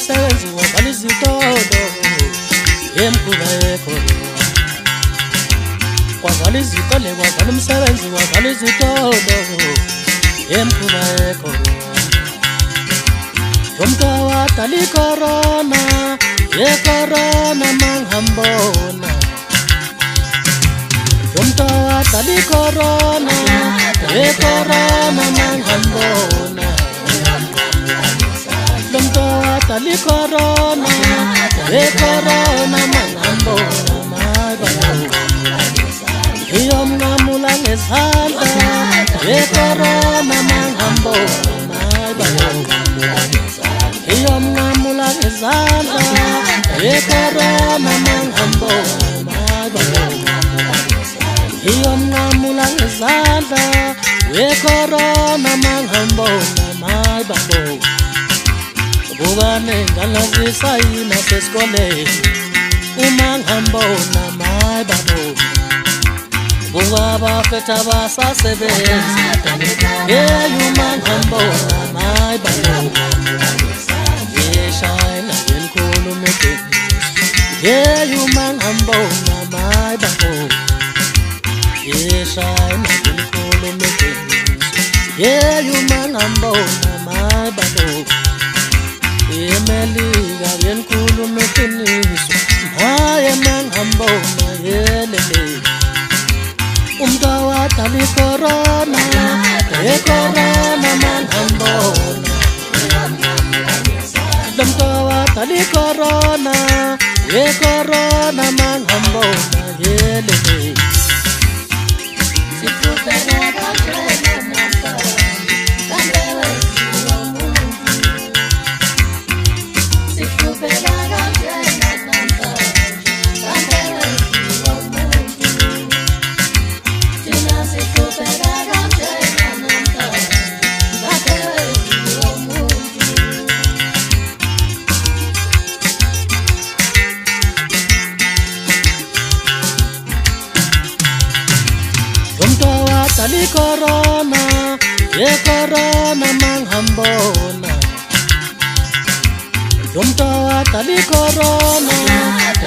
umsebenzi wavala izitolo emkhuba ekhona kwavala izitolo kwavala umsebenzi wavala izitolo emkhuba ekhona Yomtawa tali corona ye corona manghambona Yomtawa tali corona ye corona manghambona Yomtawa tali corona ye corona manghambona Yom ngamula ngezandla ye corona manghambona Yom ngamula ngezandla ye corona manghambona Yom ngamula ngezandla ye corona manghambona mababo Bugane ngalazisayina sesikoleni umanghambona mababo Bugaba feta basasebenza yeah umanghambona mababo Yeshayina yenkulumeke yeah umanghambona mababo Yeshayina yenkulumeke yeah umanghambona mababo Yemeliga yenkulumeke haye manghambona yelele Umtawa tali corona ye corona manghambona Umtawa tali corona ye corona manghambona yelele Yomtawa tali corona ye corona manghambona Yomtawa tali corona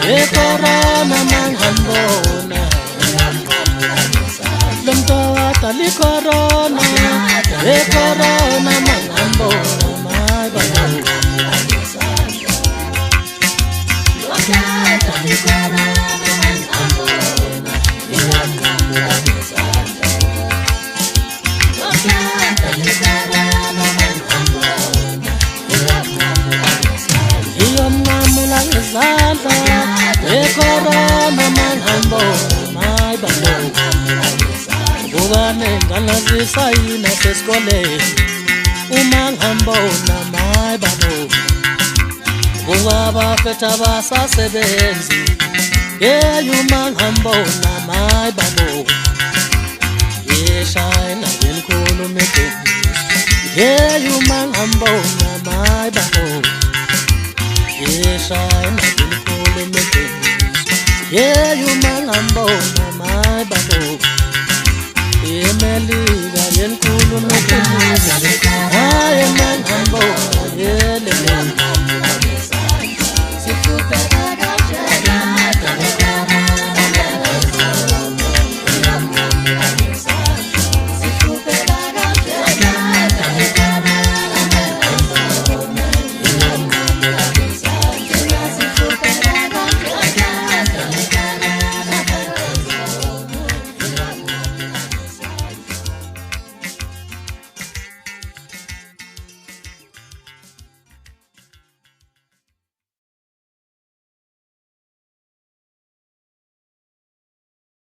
ye corona manghambona Yomtawa tali corona ye corona manghambona mababo Yom ngamula ngezandla ye corona manghambona mababo Bugane ngalazisayina sesikoleni umanghambona mababo Bugaba feta basasebenzi yeah umanghambona mababo Yeshayina yenkulumeke yeah umanghambona mababo Yeshayina yenkulumeke yeah umanghambona mababo Yemeliga yenkulumeke haye manghambona yelele